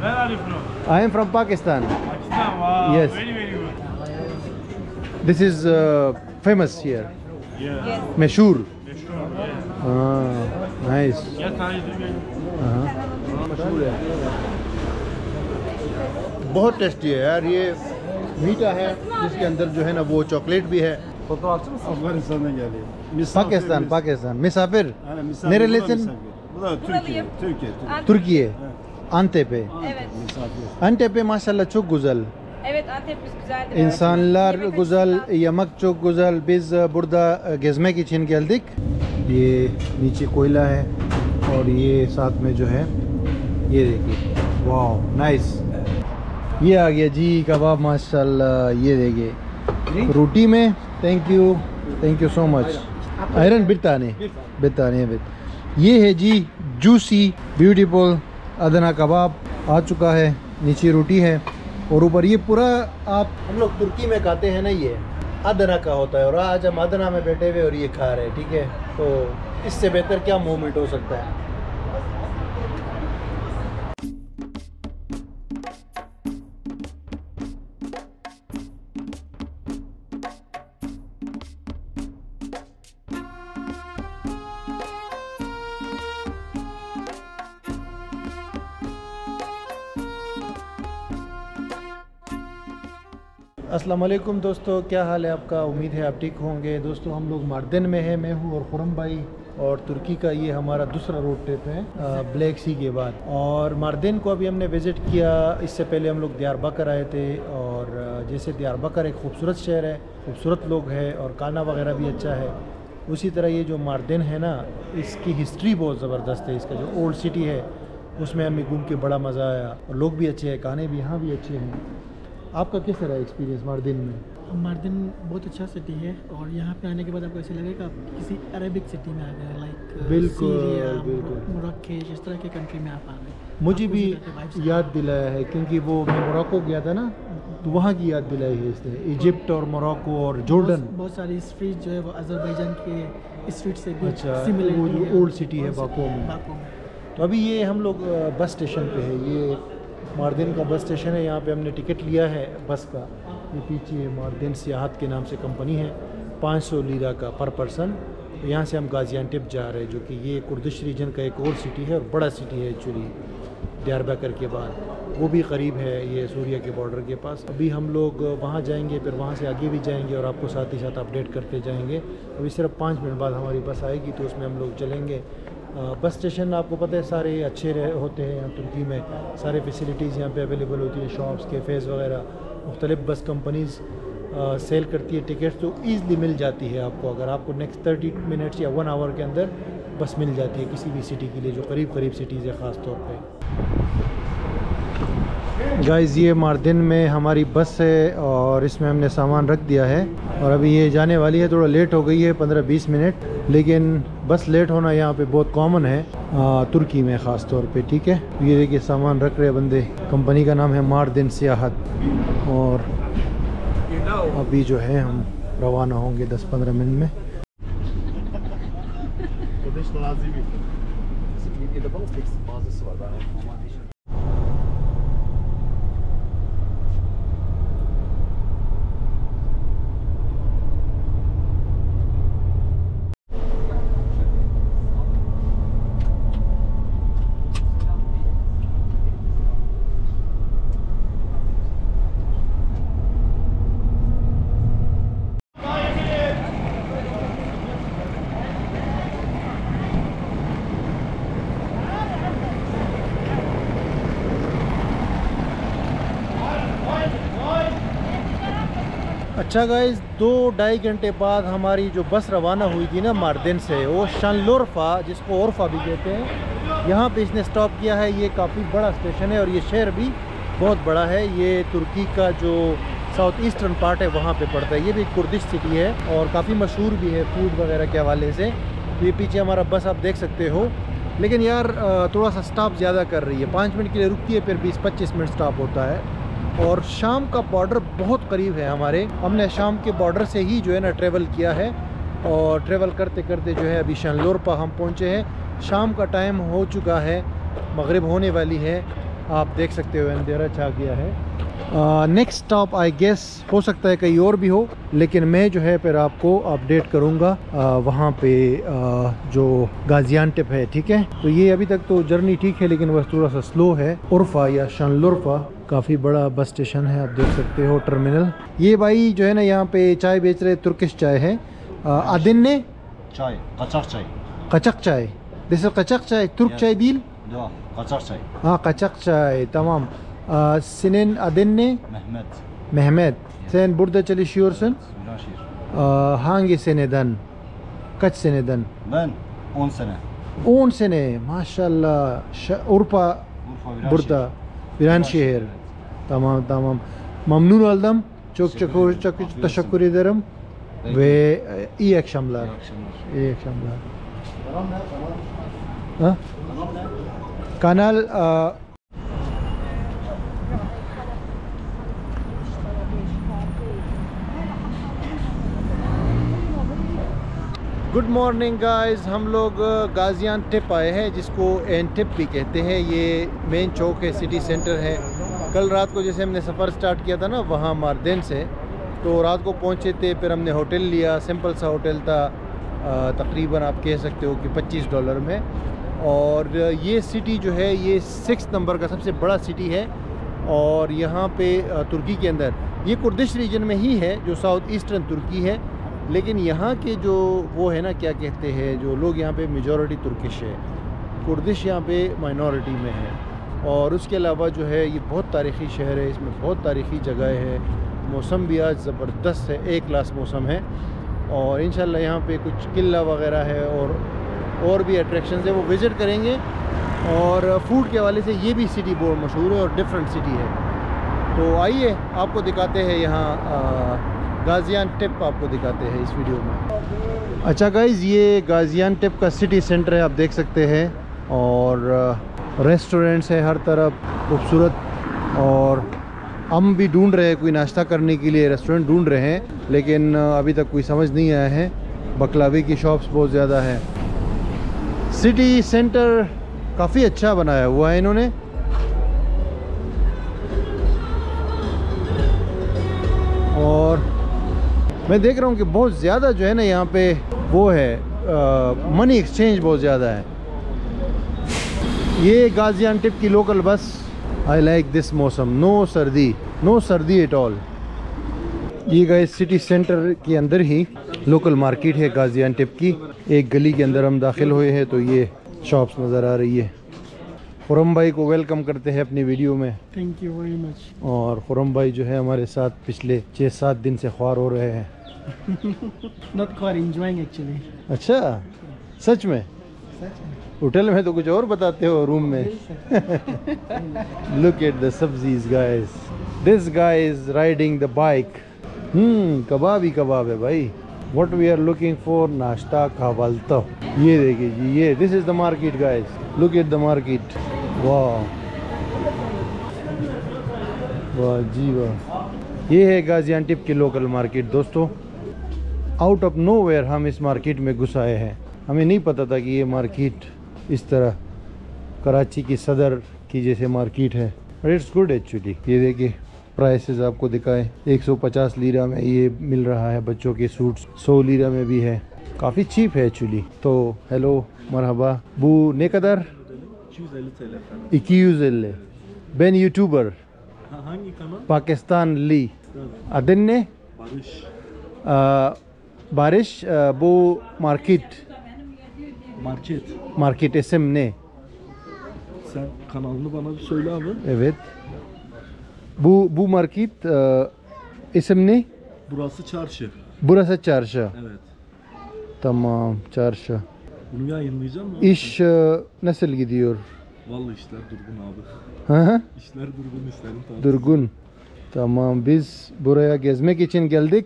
Where are you from? I am from Pakistan. Pakistan. Wow. Yes. Very very good. This is famous here. Yeah. Yes. Mashhoor. Sure. Yeah. Nice. Yes, how are you doing? मशहूर है, बहुत tasty है यार। ये मीठा है, जिसके अंदर जो है ना वो चॉकलेट भी है। Afganistan'dan geliyor. Pakistan Misafir. मिसाफिर Misafir, nerelisin? Bu da Türkiye. Türkiye. Türkiye. Antep'e. Evet. Misafir. Antep'e maşallah çok güzel. Evet, Antep'imiz güzeldir. İnsanlar Yemek güzel, açısından. yemek çok güzel. Biz burada gezmek için geldik. ये नीचे कोयला है और ये साथ में जो है ये देखिए, वाह नाइस। ये आ गया जी कबाब माशाल्लाह, ये देखिए रोटी में। Thank you so much. आयरन बिरताने evet। ये है जी जूसी ब्यूटीफुल अदना कबाब आ चुका है। नीचे रोटी है और ऊपर ये पूरा आप हम लोग तुर्की में खाते हैं ना, ये अदना का होता है और आज हम अदना में बैठे हुए और ये खा रहे हैं। ठीक है, तो इससे बेहतर क्या मोमेंट हो सकता है। अस्सलाम वालेकुम दोस्तों, क्या हाल है आपका? उम्मीद है आप ठीक होंगे। दोस्तों हम लोग मार्दिन में हैं, मैं हूँ और खुरम भाई, और तुर्की का ये हमारा दूसरा रोड ट्रिप है ब्लैक सी के बाद। और मार्दिन को अभी हमने विज़िट किया। इससे पहले हम लोग दियारबकर आए थे, और जैसे दियारबकर एक खूबसूरत शहर है, खूबसूरत लोग हैं और खाना वगैरह भी अच्छा है, उसी तरह ये जो मार्दिन है ना, इसकी हिस्ट्री बहुत ज़बरदस्त है। इसका जो ओल्ड सिटी है उसमें हमें घूम के बड़ा मज़ा आया, और लोग भी अच्छे हैं, खाने भी यहाँ भी अच्छे हैं। आपका किस तरह एक्सपीरियंस मार्दिन में? मार्दिन बहुत अच्छा सिटी है, और यहाँ पे आने के बाद आपको ऐसे लगेगा आप किसी अरेबिक सिटी में आ गए, लाइक बिल्कुल मोरक्को, इस तरह के कंट्री में आप आ गए। मुझे भी याद दिलाया है, क्योंकि वो मैं मोरक्को गया था ना, तो वहाँ की याद दिलाई है इसने। इजिप्ट और मोरक्को और जॉर्डन, बहुत सारी स्ट्रीट जो है वो अजरबैजान के स्ट्रीट से भी अच्छा, वो सिमिलरिटी जो है। ओल्ड सिटी है बाको में। तो अभी ये हम लोग बस स्टेशन पे है। ये मार्दिन का बस स्टेशन है, यहाँ पे हमने टिकट लिया है बस का। ये पीछे मार्दिन सियाहत के नाम से कंपनी है, 500 लीरा का पर पर्सन। यहाँ से हम गाजियान्टेप जा रहे हैं, जो कि ये कुर्दिश रीजन का एक और सिटी है और बड़ा सिटी है एक्चुअली दियारबकर के बाद। वो भी करीब है ये सूरिया के बॉर्डर के पास। अभी हम लोग वहाँ जाएंगे, फिर वहाँ से आगे भी जाएंगे और आपको साथ ही साथ अपडेट करते जाएंगे। अभी सिर्फ 5 मिनट बाद हमारी बस आएगी, तो उसमें हम लोग चलेंगे। बस स्टेशन आपको पता है सारे अच्छे होते हैं यहाँ तुर्की में, सारे फैसिलिटीज़ यहाँ पे अवेलेबल होती है, शॉप्स, कैफ़ेज़ वगैरह। मुख्तलिफ बस कंपनीज़ सेल करती है टिकट्स, तो ईज़िली मिल जाती है आपको। अगर आपको नेक्स्ट 30 मिनट्स या 1 आवर के अंदर बस मिल जाती है किसी भी सिटी के लिए, जो करीब सिटीज़ है ख़ास तौर पे। गाइज़ ये मार्दिन में हमारी बस है, और इसमें हमने सामान रख दिया है, और अभी ये जाने वाली है। थोड़ा लेट हो गई है 15-20 मिनट, लेकिन बस लेट होना यहाँ पे बहुत कॉमन है तुर्की में ख़ास तौर पे। ठीक है, ये देखिए सामान रख रहे बंदे। कंपनी का नाम है मार्दिन सियाहत, और अभी जो है हम रवाना होंगे 10-15 मिनट में। अच्छा गाइज, 2-2.5 घंटे बाद हमारी जो बस रवाना हुई थी ना मार्दिन से, वो शानलोरफा, जिसको ओरफा भी कहते हैं, यहाँ पे इसने स्टॉप किया है। ये काफ़ी बड़ा स्टेशन है और ये शहर भी बहुत बड़ा है। ये तुर्की का जो साउथ ईस्टर्न पार्ट है वहाँ पे पड़ता है। ये भी कुर्दिश सिटी है और काफ़ी मशहूर भी है फूड वगैरह के हवाले से। तो ये पीछे हमारा बस आप देख सकते हो, लेकिन यार थोड़ा सा स्टॉप ज़्यादा कर रही है। 5 मिनट के लिए रुकती है, फिर 20-25 मिनट स्टॉप होता है। और शाम का बॉर्डर बहुत करीब है हमारे। हमने शाम के बॉर्डर से ही जो है ना ट्रैवल किया है, और ट्रैवल करते करते जो है अभी शानलोरफा हम पहुँचे हैं। शाम का टाइम हो चुका है, मगरिब होने वाली है। आप देख सकते हो अंधेरा छा गया है। नेक्स्ट स्टॉप आई गेस हो सकता है कहीं और भी हो, लेकिन मैं जो है फिर आपको अपडेट करूँगा वहाँ पे जो गाजियानटेप है, ठीक है। तो ये अभी तक तो जर्नी ठीक है, लेकिन बस थोड़ा सा स्लो है। उर्फा या शानलुर्फा काफ़ी बड़ा बस स्टेशन है, आप देख सकते हो टर्मिनल। ये भाई जो है ना यहाँ पे चाय बेच रहे, तुर्किश चाय है। आदिन्ने Çay, kaçak çay. कचक चाय, दिस इज कचक चाय, तुर्क चाय değil. Yo, kaçak çay. हाँ kaçak चाय, tamam. Senin adın ne? Mehmet. Mehmet. Sen burada çalışıyorsun. Viranşehir. Hangi seneden? Kaç seneden? Ben 10 sene. 10 sene. Maşallah. Urfa Urfa Viranşehir. burada. Viranşehir. Tamam tamam. Memnun oldum. Çok teşekkür ederim. Ve iyi akşamlar. İyi akşamlar. İyi akşamlar. Ha? Kanal good morning guys. हम लोग गाजियानटेप आए हैं, जिसको एनटेप भी कहते हैं। ये main चौक है, सिटी सेंटर है। कल रात को जैसे हमने सफ़र स्टार्ट किया था ना वहाँ मार्देन से, तो रात को पहुँचे थे, फिर हमने होटल लिया। सिंपल सा होटल था, तकरीबन आप कह सकते हो कि $25 में। और ये सिटी जो है ये 6 नंबर का सबसे बड़ा सिटी है। और यहाँ पे तुर्की के अंदर ये कुर्दिश रीजन में ही है, जो साउथ ईस्टर्न तुर्की है। लेकिन यहाँ के जो वो है ना, क्या कहते हैं, जो लोग यहाँ पे मेजॉरिटी तुर्किश है, कुर्दिश यहाँ पे माइनॉरिटी में है। और उसके अलावा जो है ये बहुत तारीख़ी शहर है, इसमें बहुत तारीख़ी जगह है। मौसम भी आज ज़बरदस्त है, एक क्लास मौसम है। और इंशाल्लाह यहाँ पे कुछ किला वगैरह है और भी अट्रैक्शंस है, वो विज़िट करेंगे। और फूड के हवाले से ये भी सिटी बहुत मशहूर है और डिफरेंट सिटी है। तो आइए आपको दिखाते हैं यहाँ गाजियानटेप, आपको दिखाते हैं इस वीडियो में। अच्छा गाइज़, ये गाजियानटेप का सिटी सेंटर है, आप देख सकते हैं। और रेस्टोरेंट्स है हर तरफ, खूबसूरत। और हम भी ढूंढ रहे हैं कोई नाश्ता करने के लिए, रेस्टोरेंट ढूंढ रहे हैं, लेकिन अभी तक कोई समझ नहीं आया है। बकलावे की शॉप्स बहुत ज़्यादा है। सिटी सेंटर काफ़ी अच्छा बनाया हुआ है इन्होंने। और मैं देख रहा हूँ कि बहुत ज़्यादा जो है ना यहाँ पे वो है, मनी एक्सचेंज बहुत ज़्यादा है। ये गाजियानटेप की local bus. I like this मौसम, नो सर्दी एट ऑल। ये गाइस सिटी सेंटर के अंदर ही लोकल मार्केट है गाजियानटेप की। एक गली के अंदर हम दाखिल हुए हैं, तो ये शॉप्स नज़र आ रही है। खुरम भाई को वेलकम करते हैं अपनी वीडियो में। Thank you very much. और खुरम भाई जो है हमारे साथ पिछले 6-7 दिन से ख्वार हो रहे हैं। नॉट ख्वार, एंजॉयिंग एक्चुअली। अच्छा, सच में? होटल में तो कुछ और बताते हो, रूम में। Look at the sabzis guys. This guy is riding the bike. कबाब ही कबाब है भाई। What we are looking for, नाश्ता कहवालता। ये देखिए जी, ये this is the market guys. Look at the market. वाह वाह जी वाह। ये है गाजियानटेप की लोकल मार्केट दोस्तों। आउट ऑफ नोवेयर हम इस मार्केट में घुस आए हैं। हमें नहीं पता था कि ये मार्केट इस तरह कराची की सदर की जैसे मार्केट है, बट इट्स गुड एक्चुअली। ये देखिए प्राइसेस आपको दिखाएं। 150 लीरा में ये मिल रहा है बच्चों के सूट्स, 100 लीरा में भी है, काफ़ी चीप है एक्चुअली। तो हेलो मरहबा bu ne kadar? 250 TL efendim. 250. Ben YouTuber. Hangi kanal? Pakistanlı. Adın ne? Barış. Barış. Bu market. Market isim ne? Sen kanalını bana bir söyle abi. Evet. Bu market isim ne? Burası çarşı. Burası çarşı. Evet. Tamam, çarşı. Bunu yayınlayacağım mı? İş nasıl gidiyor? Vallahi işler durgun abi. Hı? İşler durgun, işlerin tarzı. Durgun. Tamam, biz buraya gezmek için geldik.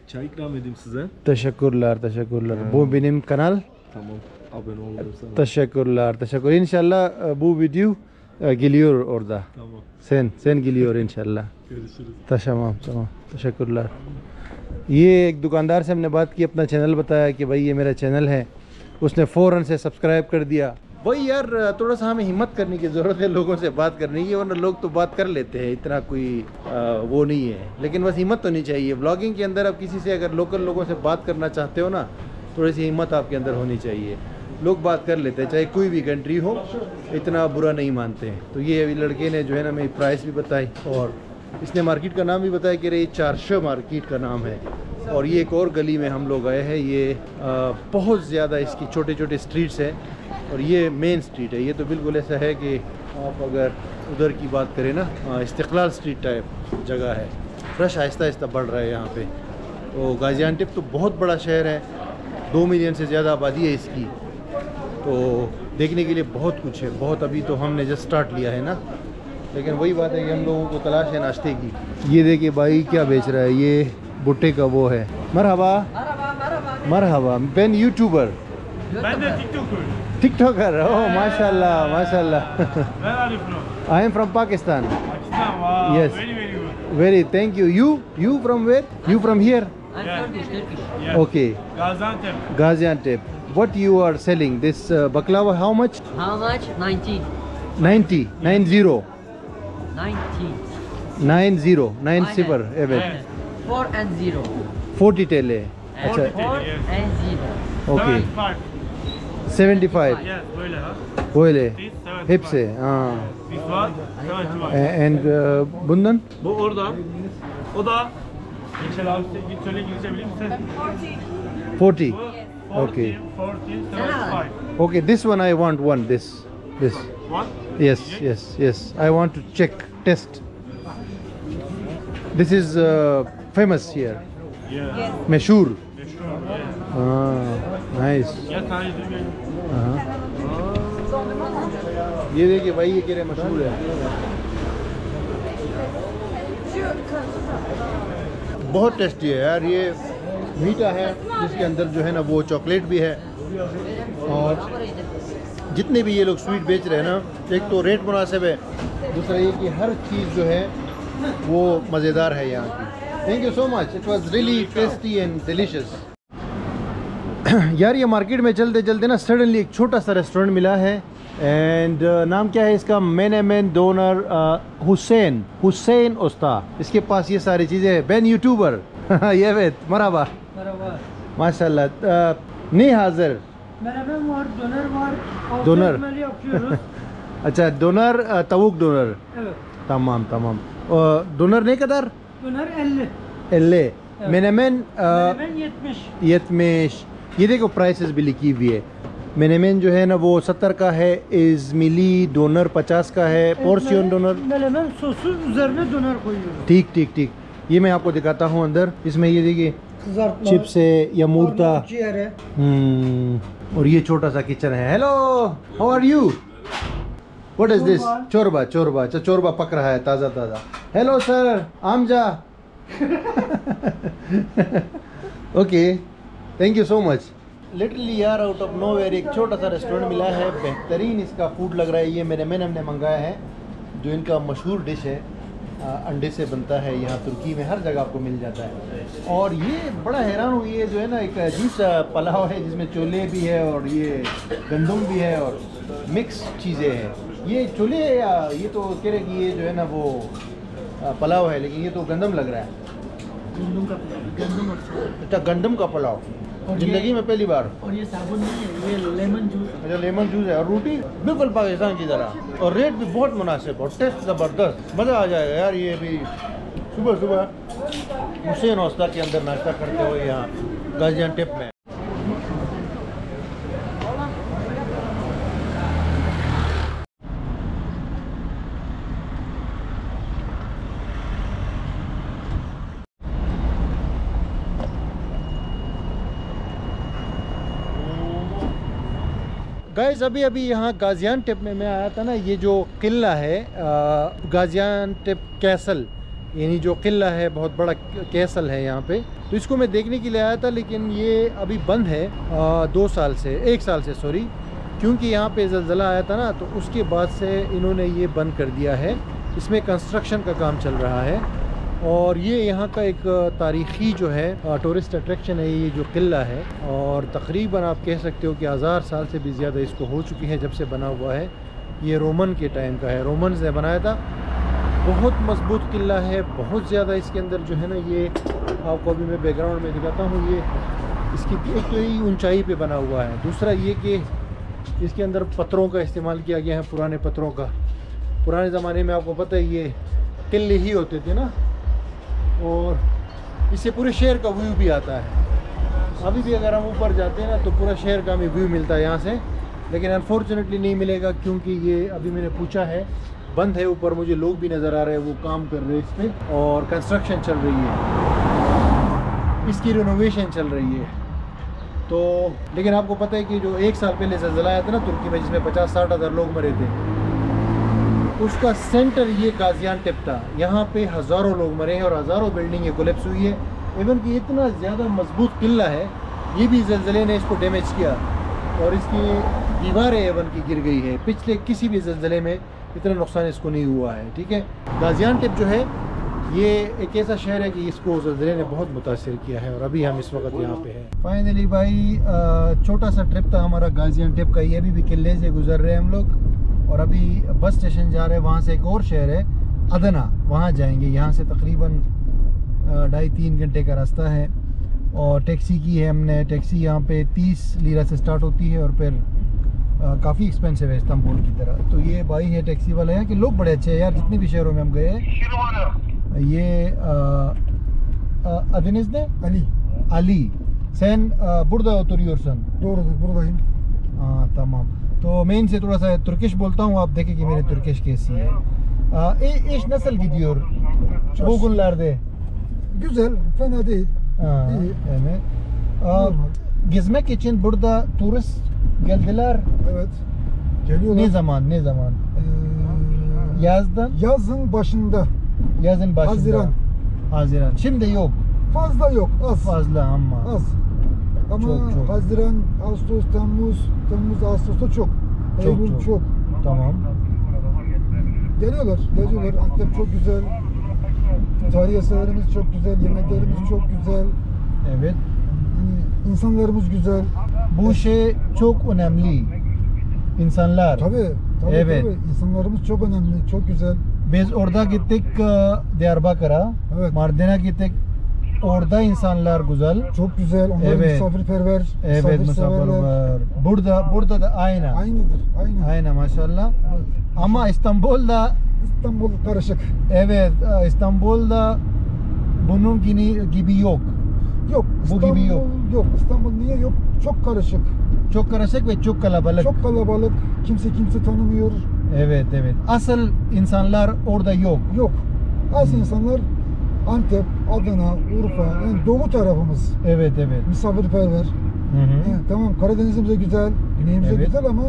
Çay ikram edeyim size. Teşekkürler, teşekkürler. Bu benim kanal. Tamam. Abone olurum sana. Teşekkürler, teşekkür. İnşallah bu video geliyor orada. Tamam. Sen geliyor इंशाल्लाह। Görüşürüz. तमाम तमाम तशक्कुरल्लाह। ये एक दुकानदार से हमने बात की, अपना चैनल बताया कि भाई ये मेरा चैनल है। उसने फ़ौरन से सब्सक्राइब कर दिया। वही यार, थोड़ा सा हमें हिम्मत करने की ज़रूरत है लोगों से बात करने की, वरना लोग तो बात कर लेते हैं, इतना कोई वो नहीं है। लेकिन बस हिम्मत होनी चाहिए। ब्लॉगिंग के अंदर आप किसी से अगर लोकल लोगों से बात करना चाहते हो ना, थोड़ी सी हिम्मत आपके अंदर होनी चाहिए। लोग बात कर लेते हैं, चाहे कोई भी कंट्री हो, इतना बुरा नहीं मानते हैं। तो ये अभी लड़के ने जो है ना मेरी प्राइस भी बताई, और इसने मार्केट का नाम भी बताया कि ये 400 मार्केट का नाम है। और ये एक और गली में हम लोग आए हैं। ये बहुत ज़्यादा इसकी छोटे छोटे स्ट्रीट्स हैं, और ये मेन स्ट्रीट है। ये तो बिल्कुल ऐसा है कि आप अगर उधर की बात करें ना, इस्तिक़लाल स्ट्रीट टाइप जगह है। रश आहिस्ता आहिस्ता बढ़ रहा है यहाँ पे। तो गाज़ियान्टेप तो बहुत बड़ा शहर है, 2 मिलियन से ज़्यादा आबादी है इसकी। तो देखने के लिए बहुत कुछ है, बहुत। अभी तो हमने जस्ट स्टार्ट लिया है ना, लेकिन वही बात है कि हम लोगों को तलाश है नाश्ते की। ये देखिए भाई क्या बेच रहा है, ये भुट्टे का वो है। मरहबा मरहबा, बेन यूट्यूबर, टिकटॉकर। ओह माशाल्लाह माशाल्लाह। Where are you from? I am from Pakistan. Pakistan. Wow. Yes. Very, very good. Very thank you. You from where? You from here? Yeah. Okay, Gaziantep. Gaziantep. What you are selling? This baklava, how much? How much? 19. 90, 90, 19. 90, 90, evet. 4 and 0. 40 TL. अच्छा, 4 Yes. and 0. okay. 75. 75. Yes, böyle ha. Böyle. This 75. Hepsi. Ha. This one 75. And bundan? Bu orada. O da. Geçel abi git söyle geçebilir misin? 40. Bu 40, Okay. 40, 75. Okay, this one I want one. This. What? Yes, yes, yes. I want to check, test. This is famous here. Yeah. Meshur. Sure. Yes. Ah, nice. Yes, I do. ये देखिए भाई, ये केरे मशहूर है। बहुत tasty है यार। ये मीठा है, जिसके अंदर जो है ना वो चॉकलेट भी है। और जितने भी ये लोग स्वीट बेच रहे हैं ना, एक तो रेट मुनासिब है, दूसरा ये कि हर चीज़ जो है वो मज़ेदार है यहाँ की। Thank you so much, it was really tasty and delicious. यार ये मार्केट में चलते चलते ना सडनली एक छोटा सा रेस्टोरेंट मिला है। एंड नाम क्या है इसका? मेनेमेन डोनर हुसैन उस्ता। इसके पास ये सारी चीज़ें हैं। Ben YouTuber. ये वेत मरहबा माशाल्लाह। नहीं हाजिर डोनर। अच्छा, डोनर तवुक डोनर। तमाम तमाम। डोनर नहीं कदर? एल्ले मेनेमेन 70। ये देखो प्राइसेस भी लिखी हुई है। मेनेमेन जो है ना वो 70 का है, इज़मिली डोनर 50 का है, पोर्सियन डोनर। ठीक ठीक ठीक। ये मैं आपको दिखाता हूँ अंदर। इसमें ये देखिए चिप्स है या मूर्ता। और ये छोटा सा किचन है। Hello, how are you? What is this? चोरबा। चोरबा, अच्छा चोरबा पक रहा है ताज़ा ताज़ा। हेलो सर, आमजा। Okay, thank you so much. Literally यार आउट ऑफ नोवेयर एक छोटा सा रेस्टोरेंट मिला है। बेहतरीन इसका फूड लग रहा है। ये मेरे मैंने हमने मंगाया है, जो इनका मशहूर डिश है। अंडे से बनता है, यहाँ तुर्की में हर जगह आपको मिल जाता है। और ये बड़ा हैरान हुई है, जो है ना एक अजीब सा पुलाव है जिसमें छोले भी है और ये गंदम भी है और मिक्स चीज़ें हैं। ये छोले या ये तो कह रहे कि ये जो है ना वो पुलाव है, लेकिन ये तो गंदम लग रहा है। अच्छा, गंदम का पुलाव जिंदगी में पहली बार। और ये साबुन नहीं है, ये लेमन जूस। अच्छा, लेमन जूस है। और रोटी बिल्कुल पाकिस्तान की तरह, और रेट भी बहुत मुनासिब और टेस्ट ज़बरदस्त। मज़ा आ जाएगा यार। ये भी सुबह सुबह हुसैन उस्ता के अंदर नाश्ता करते हुए यहाँ गाजियान्टेप में। गाइस अभी अभी यहाँ गाजियान्टेप में मैं आया था ना। ये जो किला है गाजियान्टेप कैसल, यानी जो किला है बहुत बड़ा कैसल है यहाँ पे, तो इसको मैं देखने के लिए आया था। लेकिन ये अभी बंद है 1 साल से सॉरी, क्योंकि यहाँ पे ज़लज़ला आया था ना, तो उसके बाद से इन्होंने ये बंद कर दिया है। इसमें कंस्ट्रक्शन का काम चल रहा है। और ये यहाँ का एक तारीख़ी जो है टूरिस्ट अट्रैक्शन है, ये जो किला है। और तकरीबन आप कह सकते हो कि 1000 साल से भी ज़्यादा इसको हो चुकी है जब से बना हुआ है। ये रोमन के टाइम का है, रोमन्स ने बनाया था। बहुत मजबूत किला है, बहुत ज़्यादा इसके अंदर जो है ना, ये आपको अभी मैं बैकग्राउंड में दिखाता हूँ। ये इसकी एक तो ही ऊंचाई पे बना हुआ है, दूसरा ये कि इसके अंदर पत्थरों का इस्तेमाल किया गया है, पुराने पत्थरों का। पुराने ज़माने में आपको पता है ये किले ही होते थे ना, और इससे पूरे शहर का व्यू भी आता है। अभी भी अगर हम ऊपर जाते हैं ना तो पूरा शहर का हमें व्यू मिलता है यहाँ से, लेकिन अनफॉर्चुनेटली नहीं मिलेगा क्योंकि ये अभी मैंने पूछा है बंद है। ऊपर मुझे लोग भी नज़र आ रहे हैं, वो काम कर रहे हैं इस पर और कंस्ट्रक्शन चल रही है, इसकी रिनोवेशन चल रही है। तो लेकिन आपको पता है कि जो 1 साल पहले ज़लज़ला आया था ना तुर्की में, जिसमें 50-60 हज़ार लोग मरे थे, उसका सेंटर ये गाजियानटेप था। यहाँ पे हज़ारों लोग मरे हैं और हज़ारों बिल्डिंगें कोलैप्स हुई है। इवन कि इतना ज़्यादा मजबूत किला है, ये भी ज़लज़ले ने इसको डैमेज किया और इसकी दीवारें एवन की गिर गई है। पिछले किसी भी ज़लज़ले में इतना नुकसान इसको नहीं हुआ है। ठीक है, गाजियानटेप जो है ये एक ऐसा शहर है कि इसको ज़लज़ले ने बहुत मुतासिर किया है और अभी हम इस वक्त यहाँ पे हैं। फाइनली भाई छोटा सा ट्रिप था हमारा गाजियानटेप का, ये अभी भी किले से गुजर रहे हैं हम लोग और अभी बस स्टेशन जा रहे हैं। वहाँ से एक और शहर है अदना, वहाँ जाएंगे। यहाँ से तकरीबन 2.5-3 घंटे का रास्ता है और टैक्सी की है हमने। टैक्सी यहाँ पे 30 लीरा से स्टार्ट होती है और फिर काफ़ी एक्सपेंसिव है इस्तांबुल की तरह। तो ये भाई है टैक्सी वाले हैं कि लोग बड़े अच्छे हैं यार, जितने भी शहरों में हम गए हैं। ये Adınız ne? Ali. Sen burada oturuyorsun. Doğru, buradayım. हाँ तमाम। तो मैं इनसे थोड़ा सा तुर्किश बोलता हूँ, आप देखें कि मेरी तुर्किश कैसी है। İş nasıl gidiyor bu günlerde? Güzel, fena değil. İyi. Evet. Gezmek için burada turist geldiler. Evet. Geliyorlar. Ne zaman? Yazdan? Yazın başında. Yazın başında. Haziran. Şimdi yok. Fazla yok, az. Fazla ama. Az. Ama çok. Haziran, Ağustos, Temmuz, Ağustos'ta çok. Eylül çok. Tamam. Geliyorlar. Antep çok güzel. Tarihi eserlerimiz çok güzel, yemeklerimiz çok güzel. Evet. Yani insanlarımız güzel. Bu şey çok önemli. İnsanlar. Tabii. Evet. Tabii. İnsanlarımız çok önemli, çok güzel. Biz orada gittik Diyarbakır'a. Evet. Mardin'e gittik. Orada insanlar güzel. Çok güzel. Onlar Evet. misafirperver. Evet, misafirperver. Burada da aynı. Aynıdır. Aynı maşallah. Evet. Ama İstanbul'da karışık. Evet, İstanbul'da bunun gibi yok. Yok. Bu gibi yok. İstanbul niye yok? Çok karışık. Çok karışık ve çok kalabalık. Çok kalabalık. Kimse tanımıyor. Evet. Asıl insanlar orada yok. Yok. Asıl insanlar Antep, Adana, Urfa, yani doğu tarafımız. Evet. Misafirperver. Yani, tamam, Karadeniz'imiz de güzel, güneyimiz de güzel ama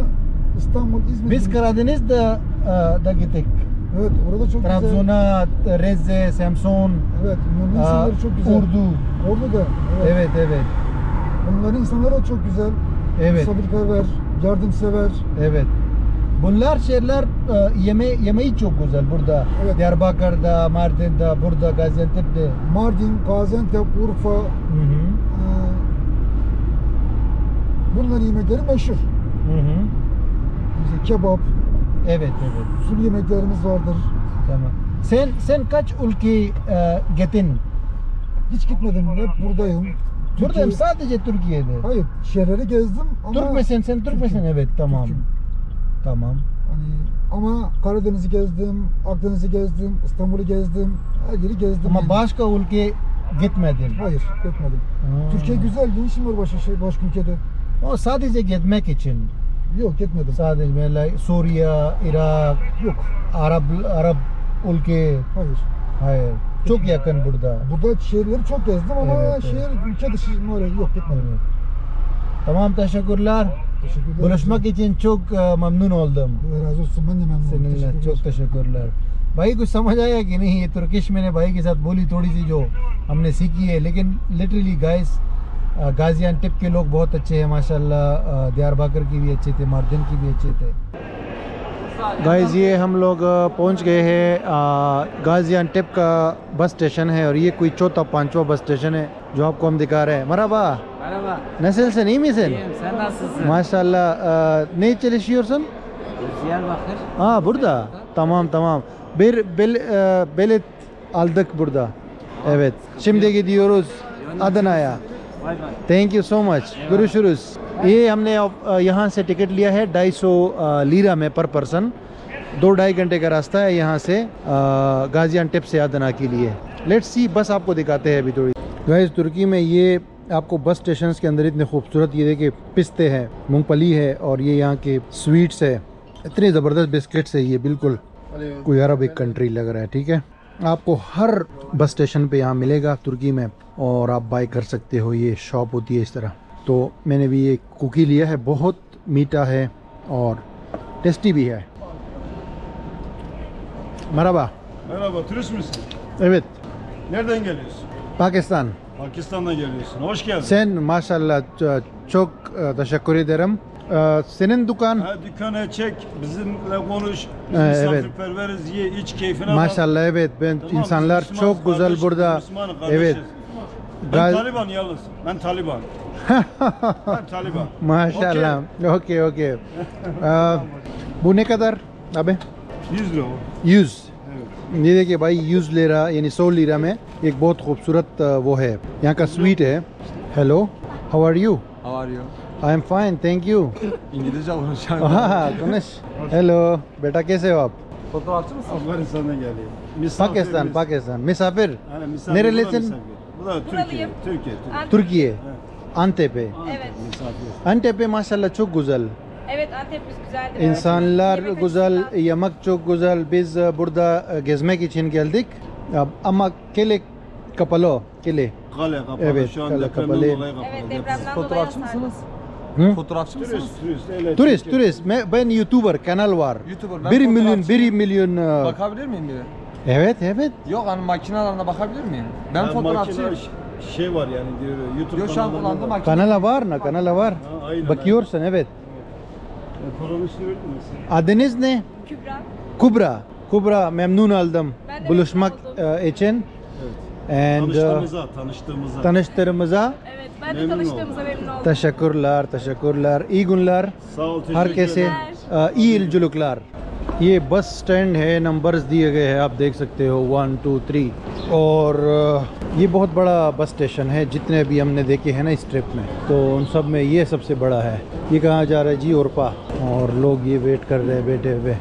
İstanbul, İzmir. Biz Karadeniz'de da gittik. Evet, orada çok güzel. Trabzon'a, Rize, Samsun. Evet, bunların insanları çok güzel. Ordu da. Evet. Onların insanları da çok güzel. Evet. Misafirperver, yardımsever. Evet. Bunlar şehirler yemeği çok güzel burada. Evet. Diyarbakır'da, Mardin'de, burada Gaziantep'te. Mardin, Gaziantep, Urfa. Bunların yemekleri meşhur. Mesela kebap. Evet. Sulu yemeklerimiz vardır. Tamam. Sen kaç ülke gittin? Hiç gitmedim. Hep buradayım. Buradayım, sadece Türkiye'de. Hayır, şehirleri gezdim ama... Türk müsün? Sen Türk müsün? Evet, tamam. Türk'üm. Tamam. Ama Karadeniz'i gezdim, Akdeniz'i gezdim, İstanbul'u gezdim, her yeri gezdim. Ama başka ülke gitmedin. Hayır, gitmedim. Türkiye güzel, ne işim var başka ülkede? O sadece gitmek için. Yok, gitmedim. Sadece böyle Suriye, Irak, yok. Arap ülke. Hayır. Çok yakın burada. Burada şehirleri çok gezdim ama ülke dışı yok, gitmedim. Evet. Tamam, teşekkürler. Teşekkürler. Buluşmak için çok memnun oldum. Allah razı olsun, ben de memnun oldum. seninle çok teşekkürler. भाई कुछ समझ आया कि नहीं? ये Turkish मैंने भाई के साथ बोली थोड़ी सी जो हमने सीखी है, लेकिन लिटरली गाइस गाजियानटेप के लोग बहुत अच्छे हैं माशाल्लाह। दियारबकर की भी अच्छे थे, मार्दिन की भी अच्छे थे। गाइस ये हम लोग पहुंच गए हैं गाजियानटेप का बस स्टेशन है और ये कोई चौथा पांचवा बस स्टेशन है जो आपको हम दिखा रहे हैं। मरहबा नस्ल से नहीं मिसन माशाल्लाह ne çalışıyorsun? Aa burada. Tamam. Bilet aldık burada. Evet. Şimdi gidiyoruz Adana'ya. Thank you so much गुरुशुरुस। ये हमने यहाँ से टिकट लिया है 250 लीरा में पर पर्सन। 2-2.5 घंटे का रास्ता है यहाँ से गाजियानटेप से अदना के लिए। लेट्स सी बस आपको दिखाते हैं अभी थोड़ी। गाइस तुर्की में ये आपको बस स्टेशन के अंदर इतने खूबसूरत ये देखिए पिस्ते हैं, मूंगफली है और ये यहाँ के स्वीट्स है। इतने ज़बरदस्त बिस्किट्स है, ये बिल्कुल कोई अरबिक कंट्री लग रहा है। ठीक है, आपको हर बस स्टेशन पे यहाँ मिलेगा तुर्की में और आप बाय कर सकते हो। ये शॉप होती है इस तरह। तो मैंने भी ये कुकी लिया है, बहुत मीठा है और टेस्टी भी है। मरहबा। Merhaba, turist misin? Evet, Nereden geliyorsun? Pakistan. Pakistan'dan geliyorsun. Hoş geldin. Sen maşallah çok teşekkür ederim. Senin dükkan Ha, dükkana çek, bizimle konuş. Biz Evet. misafirperveriz, ye, iç, keyfine bak. maşallah evet ben Tamam, insanlar Müslümanız çok güzel kardeşiz, burada. Müslümanız kardeşiz. Evet. Ben Gaz- Taliban yalnız. Ben Taliban. Ben Taliban. Maşallah. Okey. Bu ne kadar abi? 100 lira o. 100। ये देखिए भाई 100 lira यानी 100 lira में एक बहुत खूबसूरत वो है, यहाँ का स्वीट है। Hello, how are you? How are you? I am fine thank you. İngilizce konuşuyorum. हाँ konuş। हेलो बेटा कैसे हो आप? Fotoğrafçı mısın? Afganistan'dan geliyor. Pakistan misafir। Yani misafir, Nerelisin? Bu da Türkiye. Türkiye. Türkiye। Antep'e। Evet. Antep'e maşallah çok güzel. Evet Antep'imiz güzeldir. İnsanlar Yemek güzel, açısından. yemek çok güzel. Biz burada gezmek için geldik. Ama kale kapalı. Kale. Kale kapalı. Evet, Şu an kale depremden kapalı. dolayı kapalı. Evet depremden Fotoğrafçı dolayı mısınız? Hı? Fotoğrafçı mısınız? Turist. Öyle Turist, Türkiye. turist. Ben YouTuber, kanal var. YouTuber, ben 1 milyon, fotoğrafçıyım. 1 milyon. Bakabilir miyim biri? Evet. Yok hani makinelerine bakabilir miyim? Ben Ha, fotoğrafçıyım. makine şey var yani diyor YouTube Yok şu an kanallarında kullandığım var. makine. Kanala var mı? Kanala var. Ha, aynen, Bakıyorsun evet. Paranın üstüne verdin mi sen? Adınız ne? Kübra. Kubra memnun oldum Ben de buluşmak memnun için. And tanıştığımıza Evet ben de Memnun tanıştığımıza memnun oldum. teşekkürler. İyi günler. Sağ ol, teşekkür herkese ederim. iyi yolculuklar। ये bus stand है, numbers दिए गए हैं, आप देख सकते हो 1 2 3 और ये बहुत बड़ा बस स्टेशन है जितने भी हमने देखे हैं ना इस ट्रिप में, तो उन सब में ये सबसे बड़ा है। ये कहाँ जा रहा है जी? औरपा। और लोग ये वेट कर रहे हैं बैठे हुए।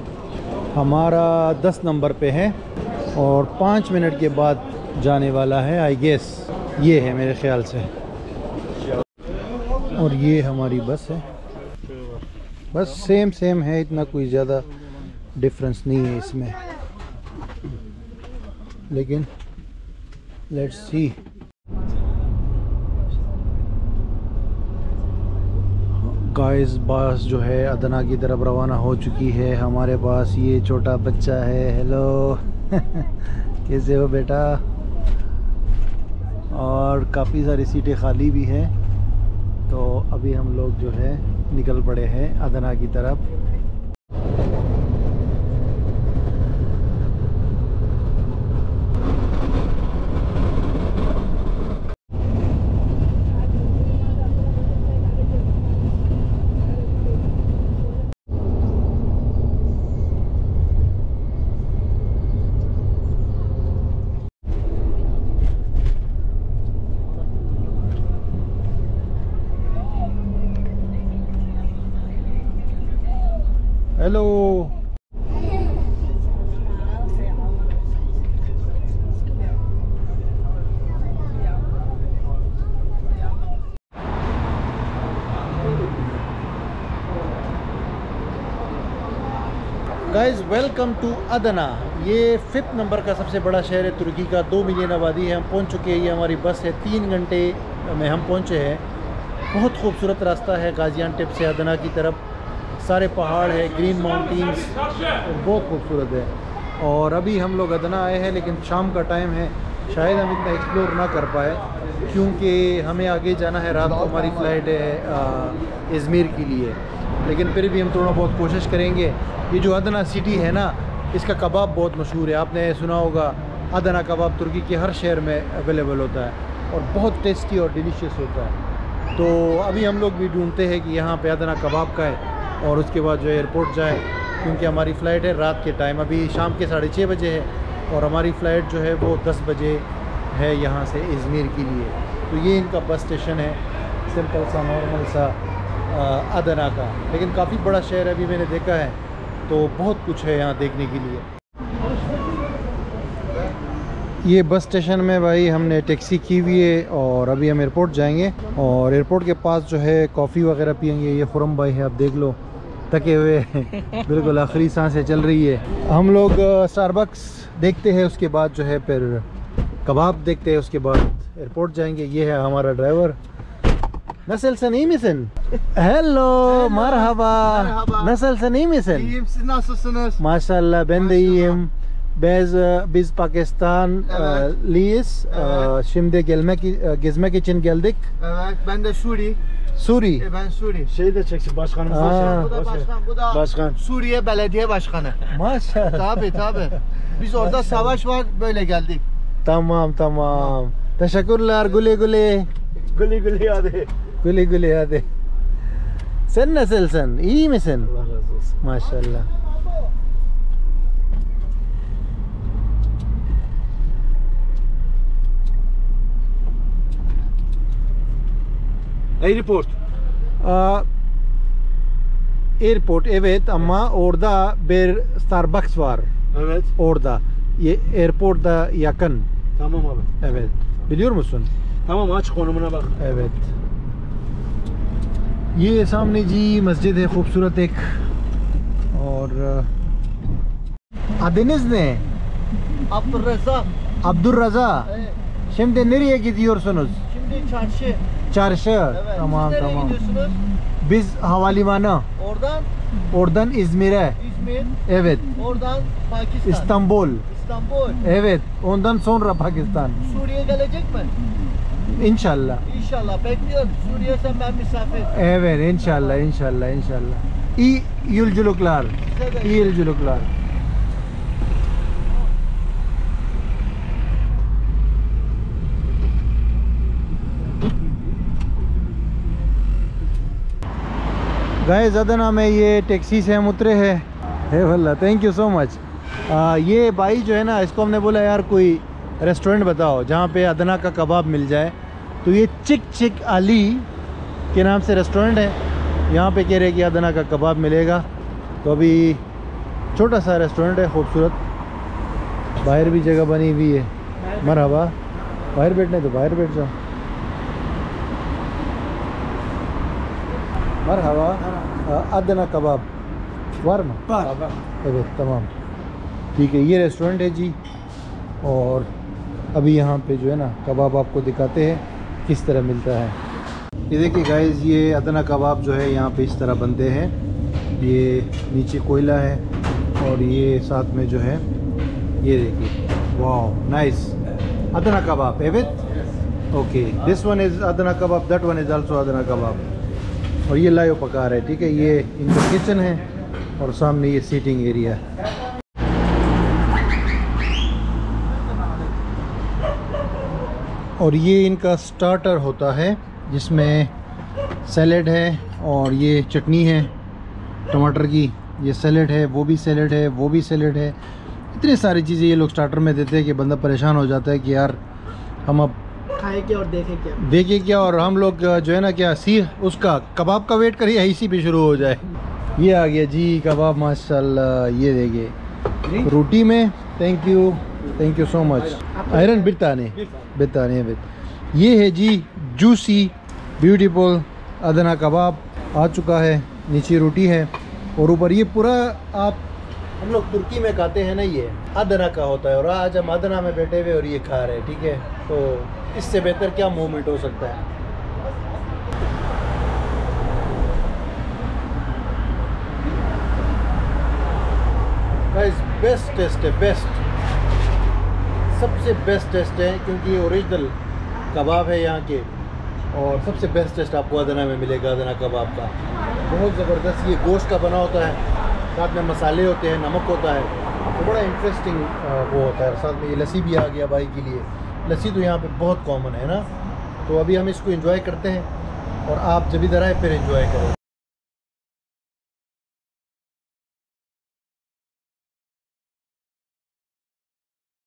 हमारा 10 नंबर पे है और 5 मिनट के बाद जाने वाला है आई गेस, ये है मेरे ख्याल से। और ये हमारी बस है, बस सेम है, इतना कोई ज़्यादा डिफरेंस नहीं है इसमें, लेकिन लेट्स सी। गाइस बस जो है अदना की तरफ रवाना हो चुकी है। हमारे पास ये छोटा बच्चा है। हेलो कैसे हो बेटा? और काफ़ी सारी सीटें खाली भी हैं, तो अभी हम लोग जो है निकल पड़े हैं अदना की तरफ। हेलो गाइस वेलकम टू अदना। ये 5th नंबर का सबसे बड़ा शहर है तुर्की का, 2 मिलियन आबादी है। हम पहुंच चुके हैं, ये हमारी बस है। 3 घंटे में हम पहुंचे हैं। बहुत खूबसूरत रास्ता है गाजियानटेप से अदना की तरफ। सारे पहाड़ है, ग्रीन माउंटेन्स, बहुत खूबसूरत है। और अभी हम लोग अदना आए हैं, लेकिन शाम का टाइम है, शायद हम इतना एक्सप्लोर ना कर पाए क्योंकि हमें आगे जाना है। रात को हमारी फ़्लाइट है इज़मीर के लिए। लेकिन फिर भी हम थोड़ा बहुत कोशिश करेंगे। ये जो अदना सिटी है ना, इसका कबाब बहुत मशहूर है। आपने सुना होगा अदना कबाब तुर्की के हर शहर में अवेलेबल होता है और बहुत टेस्टी और डिलीशियस होता है। तो अभी हम लोग भी ढूंढते हैं कि यहाँ पे अदना कबाब का है और उसके बाद जो है एयरपोर्ट जाए, क्योंकि हमारी फ़्लाइट है रात के टाइम, अभी शाम के 6:30 बजे है और हमारी फ़्लाइट जो है वो 10 बजे है यहाँ से इज़मीर के लिए। तो ये इनका बस स्टेशन है, सिंपल सा नॉर्मल सा अदना का, लेकिन काफ़ी बड़ा शहर अभी मैंने देखा है, तो बहुत कुछ है यहाँ देखने के लिए। ये बस स्टेशन में भाई हमने टैक्सी की हुई है और अभी हम एयरपोर्ट जाएंगे और एयरपोर्ट के पास जो है कॉफ़ी वगैरह पियेंगे। ये खुरम भाई है, आप देख लो थके हुए हैं बिल्कुल आखिरी सांसें चल रही है। हम लोग स्टारबक्स देखते हैं, उसके बाद जो है फिर कबाब देखते हैं, उसके बाद एयरपोर्ट जाएंगे। ये है हमारा ड्राइवर नसल से नहीं मिसन। हेलो मरहबा नसल से नहीं मिसन। Siz nasılsınız? माशाल्लाह ben de iyiyim. Biz Pakistanlıyız. Şimdi gezmek için geldik. Evet, ben de Suri. Suri. Ben Suri. Şey de çeksin başkanımız da Aa. Bu da başkan, bu da Başkan. Suriye Belediye Başkanı. Maşallah. Tabii. Biz orada savaş var, böyle geldik. Tamam. Teşekkürler. Güle güle. Güle hadi. Güle hadi. Sen nasılsın? İyi misin? Allah razı olsun. Maşallah. Airport. Airport evet ama orada bir Starbucks var. Evet. Orada. Airport'da yakın. Tamam abi. Evet. Biliyor musun? Tamam aç konumuna bak. Evet. ये सामने जी मस्जिद है खूबसूरत एक। और adınız ne? Abdurrezzak. Abdurraza. Evet. Şimdi nereye gidiyorsunuz? Şimdi çarşı. Çarşı. Evet. Tamam Siz nereye tamam. gidiyorsunuz? Biz havalimanı. Oradan İzmir'e. İzmir. Evet. Oradan Pakistan. İstanbul. İstanbul. Evet. Ondan sonra Pakistan. Suriye gelecek mi? İnşallah. İnşallah bekliyorum. Suriye sen ben misafir. Evet inşallah. İyi yolculuklar. Size de. İyi yolculuklar. Guys Adana में ये taxi से हम उतरे हैं। है वल्ला, thank you so much. ये भाई जो है ना, इसको हमने बोला यार कोई रेस्टोरेंट बताओ जहाँ पे अदना का कबाब मिल जाए। तो ये चिक अली के नाम से रेस्टोरेंट है, यहाँ पे कह रहे कि अदना का कबाब मिलेगा। तो अभी छोटा सा रेस्टोरेंट है खूबसूरत, बाहर भी जगह बनी हुई है। मरहबा, बाहर बैठने तो बाहर बैठ जाओ। मरहबा, अदना कबाब वार्म। evet तमाम ठीक है। ये रेस्टोरेंट है जी, और अभी यहाँ पे जो है ना कबाब आपको दिखाते हैं किस तरह मिलता है। ये देखिए गाइस, ये अदना कबाब जो है यहाँ पे इस तरह बनते हैं। ये नीचे कोयला है और ये साथ में जो है ये देखिए, वाह नाइस अदना कबाब। एविट okay, this one is Adana kebab, that one is also Adana kebab. और ये लायो पका रहा है, ठीक है। ये इनका किचन है और सामने ये सीटिंग एरिया है। और ये इनका स्टार्टर होता है जिसमें सैलेड है और ये चटनी है टमाटर की, ये सैलेड है, वो भी सैलेड है, वो भी सैलेड है। इतनी सारी चीज़ें ये लोग स्टार्टर में देते हैं कि बंदा परेशान हो जाता है कि यार हम अब खाए क्या और देखे क्या और हम लोग जो है ना क्या उसका कबाब का वेट करिए, इसी पे शुरू हो जाए। ये आ गया जी कबाब माशाल्लाह, ये देखिए रोटी में। Thank you so much. Iron बिताने ये है जी जूसी ब्यूटीफुल अदना कबाब आ चुका है। नीचे रोटी है और ऊपर ये पूरा आप हम लोग तुर्की में खाते हैं ना, ये अदना का होता है। और आज हम अदना में बैठे हुए और ये खा रहे हैं, ठीक है। तो इससे बेहतर क्या मोमेंट हो सकता है। गाइस बेस्ट टेस्ट है, बेस्ट, सबसे बेस्ट टेस्ट है, क्योंकि ये ओरिजिनल कबाब है यहाँ के। और सबसे बेस्ट टेस्ट आपको अदना में मिलेगा, अदना कबाब का। बहुत ज़बरदस्त। ये गोश्त का बना होता है, साथ में मसाले होते हैं, नमक होता है, तो बड़ा इंटरेस्टिंग वो होता है। साथ में ये लस्सी भी आ गया भाई के लिए। लस्सी तो यहाँ पे बहुत कॉमन है ना। तो अभी हम इसको एंजॉय करते हैं और आप जब इधर आए फिर एंजॉय करें।